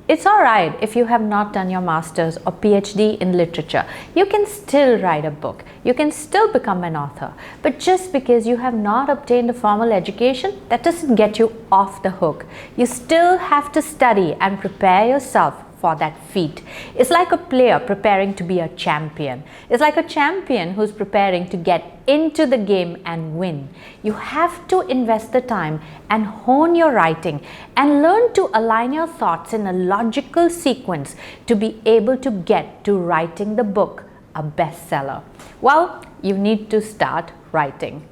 It's alright if you have not done your master's or PhD in literature. You can still write a book. You can still become an author. But just because you have not obtained a formal education, that doesn't get you off the hook. You still have to study and prepare yourself for that feat. It's like a player preparing to be a champion. It's like a champion who's preparing to get into the game and win. You have to invest the time and hone your writing and learn to align your thoughts in a logical sequence to be able to get to writing the book a bestseller. Well, you need to start writing.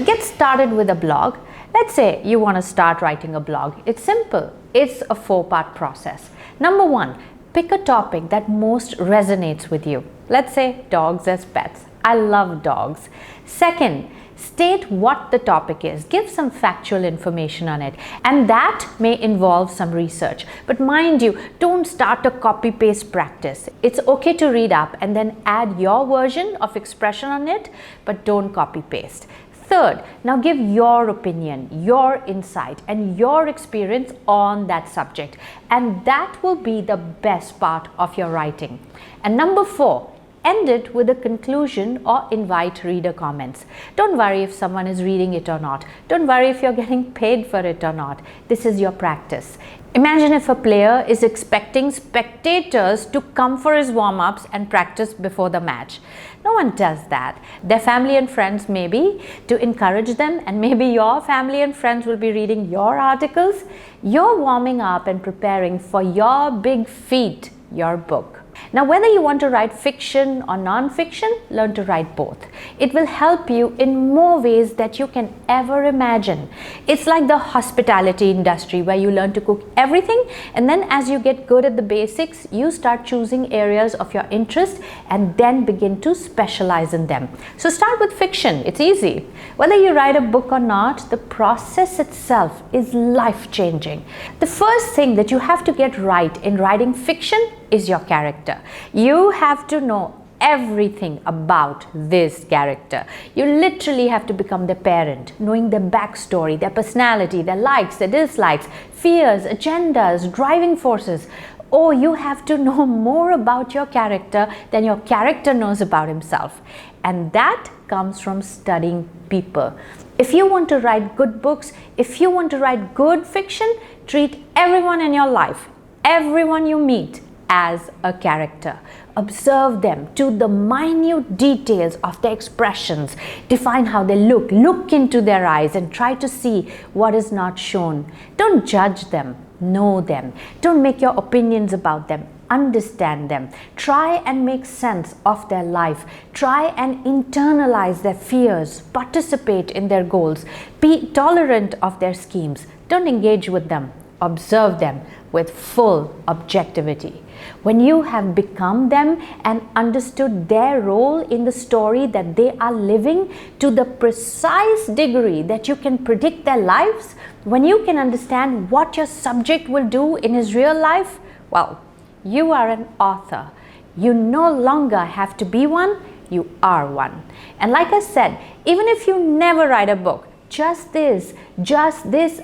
Get started with a blog. Let's say you want to start writing a blog. It's simple. It's a 4-part process. Number 1, pick a topic that most resonates with you. Let's say dogs as pets. I love dogs. Second, state what the topic is. Give some factual information on it, and that may involve some research. But mind you, don't start a copy-paste practice. It's okay to read up and then add your version of expression on it, but don't copy-paste. Third, now give your opinion, your insight, and your experience on that subject, and that will be the best part of your writing. And number 4, end it with a conclusion or invite reader comments. Don't worry if someone is reading it or not. Don't worry if you're getting paid for it or not. This is your practice. Imagine if a player is expecting spectators to come for his warm-ups and practice before the match. No one does that. Their family and friends maybe, to encourage them, and maybe your family and friends will be reading your articles. You're warming up and preparing for your big feat, your book. Now, whether you want to write fiction or non-fiction, learn to write both. It will help you in more ways that you can ever imagine. It's like the hospitality industry where you learn to cook everything, and then as you get good at the basics, you start choosing areas of your interest and then begin to specialize in them. So start with fiction. It's easy. Whether you write a book or not, the process itself is life-changing. The first thing that you have to get right in writing fiction is your character. You have to know everything about this character. You literally have to become their parent, knowing their backstory, their personality, their likes, their dislikes, fears, agendas, driving forces. Oh, you have to know more about your character than your character knows about himself. And that comes from studying people. If you want to write good books, if you want to write good fiction, treat everyone in your life, everyone you meet, as a character. Observe them to the minute details of their expressions. Define how they look into their eyes and try to see what is not shown. Don't judge them, know them. Don't make your opinions about them. Understand them. Try and make sense of their life. Try and internalize their fears. Participate in their goals. Be tolerant of their schemes. Don't engage with them. Observe them with full objectivity. When you have become them and understood their role in the story that they are living to the precise degree that you can predict their lives, when you can understand what your subject will do in his real life, well, you are an author. You no longer have to be one, you are one. And like I said, even if you never write a book, just this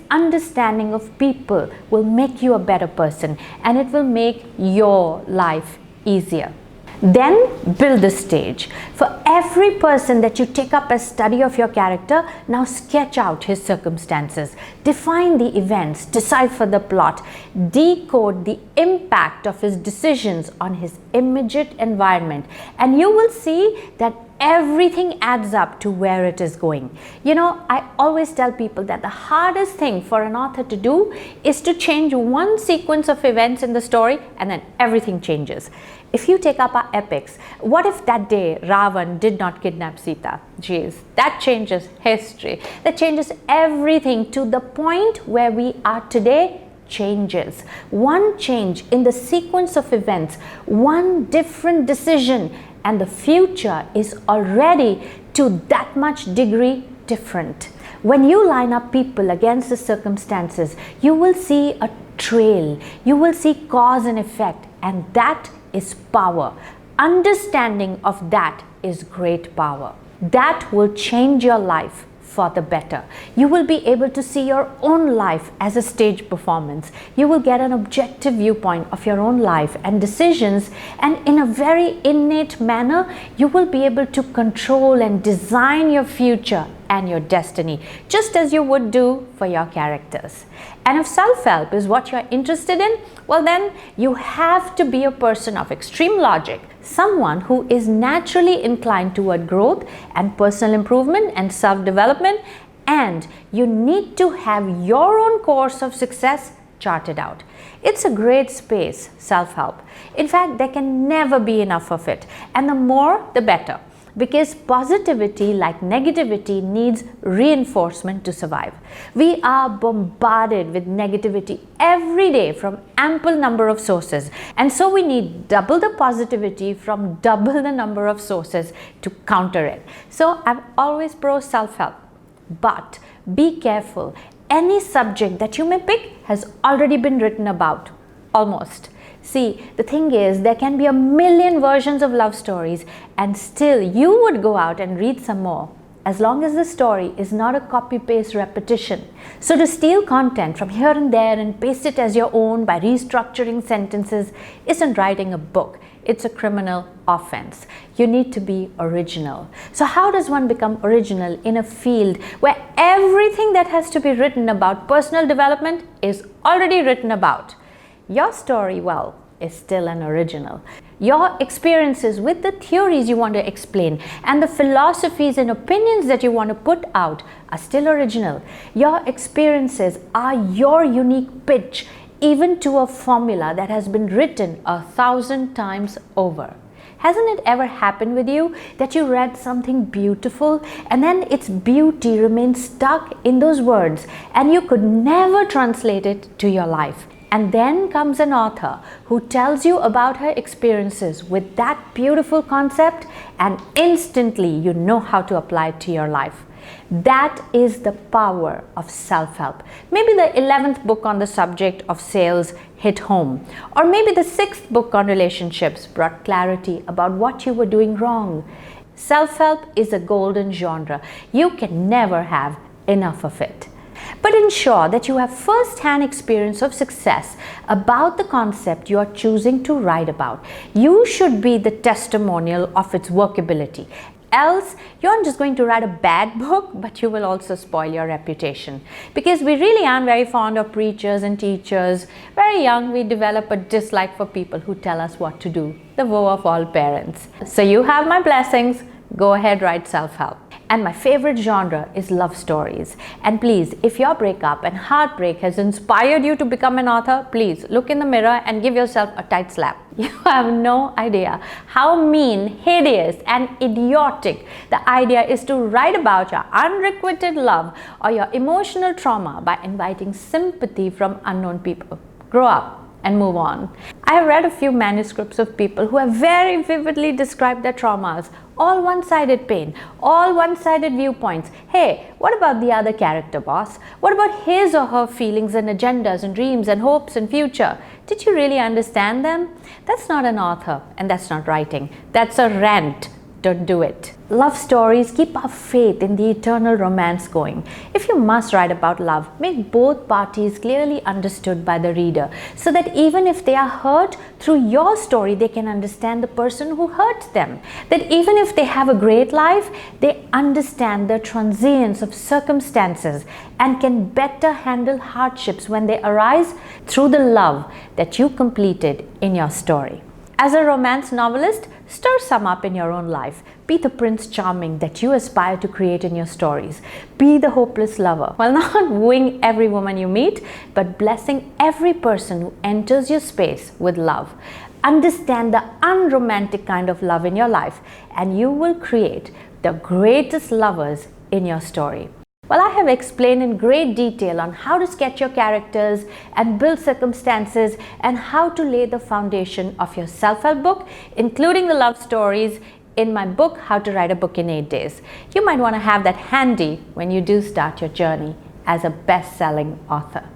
understanding of people will make you a better person, and it will make your life easier. Then build the stage. For every person that you take up as study of your character, now sketch out his circumstances, define the events, decipher the plot, decode the impact of his decisions on his immediate environment, and you will see that everything adds up to where it is going. You know, I always tell people that the hardest thing for an author to do is to change one sequence of events in the story and then everything changes. If you take up our epics, what if that day Ravan did not kidnap Sita? Jeez, that changes history. That changes everything to the point where we are today. Changes. One change in the sequence of events, one different decision, and the future is already to that much degree different. When you line up people against the circumstances, you will see a trail, you will see cause and effect, and that is power. Understanding of that is great power. That will change your life for the better. You will be able to see your own life as a stage performance. You will get an objective viewpoint of your own life and decisions, and in a very innate manner, you will be able to control and design your future and your destiny, just as you would do for your characters. And if self-help is what you're interested in, well then you have to be a person of extreme logic, someone who is naturally inclined toward growth and personal improvement and self-development, and you need to have your own course of success charted out. It's a great space, self-help. In fact, there can never be enough of it, and the more the better. Because positivity, like negativity, needs reinforcement to survive. We are bombarded with negativity every day from ample number of sources, and so we need double the positivity from double the number of sources to counter it. So I'm always pro self-help, but be careful. Any subject that you may pick has already been written about, almost. See, the thing is, there can be a million versions of love stories, and still you would go out and read some more, as long as the story is not a copy-paste repetition. So to steal content from here and there and paste it as your own by restructuring sentences isn't writing a book. It's a criminal offense. You need to be original. So how does one become original in a field where everything that has to be written about personal development is already written about? Your story, well, is still an original. Your experiences with the theories you want to explain and the philosophies and opinions that you want to put out are still original. Your experiences are your unique pitch, even to a formula that has been written 1,000 times over. Hasn't it ever happened with you that you read something beautiful and then its beauty remained stuck in those words and you could never translate it to your life? And then comes an author who tells you about her experiences with that beautiful concept, and instantly you know how to apply it to your life. That is the power of self-help. Maybe the 11th book on the subject of sales hit home, or maybe the 6th book on relationships brought clarity about what you were doing wrong. Self-help is a golden genre. You can never have enough of it. But ensure that you have first-hand experience of success about the concept you are choosing to write about. You should be the testimonial of its workability. Else, you aren't just going to write a bad book, but you will also spoil your reputation. Because we really aren't very fond of preachers and teachers. Very young, we develop a dislike for people who tell us what to do. The woe of all parents. So you have my blessings. Go ahead, write self-help. And my favorite genre is love stories. And please, if your breakup and heartbreak has inspired you to become an author, please look in the mirror and give yourself a tight slap. You have no idea how mean, hideous, and idiotic the idea is to write about your unrequited love or your emotional trauma by inviting sympathy from unknown people. Grow up and move on. I have read a few manuscripts of people who have very vividly described their traumas, all one-sided pain, all one-sided viewpoints. Hey, what about the other character, boss? What about his or her feelings and agendas and dreams and hopes and future? Did you really understand them? That's not an author, and that's not writing. That's a rant. Don't do it. Love stories keep our faith in the eternal romance going. If you must write about love, make both parties clearly understood by the reader, so that even if they are hurt through your story, they can understand the person who hurt them. That even if they have a great life, they understand the transience of circumstances and can better handle hardships when they arise through the love that you completed in your story. As a romance novelist, stir some up in your own life. Be the Prince Charming that you aspire to create in your stories. Be the hopeless lover, while not wooing every woman you meet, but blessing every person who enters your space with love. Understand the unromantic kind of love in your life, and you will create the greatest lovers in your story. Well, I have explained in great detail on how to sketch your characters and build circumstances and how to lay the foundation of your self-help book, including the love stories, in my book, How to Write a Book in 8 Days. You might want to have that handy when you do start your journey as a best-selling author.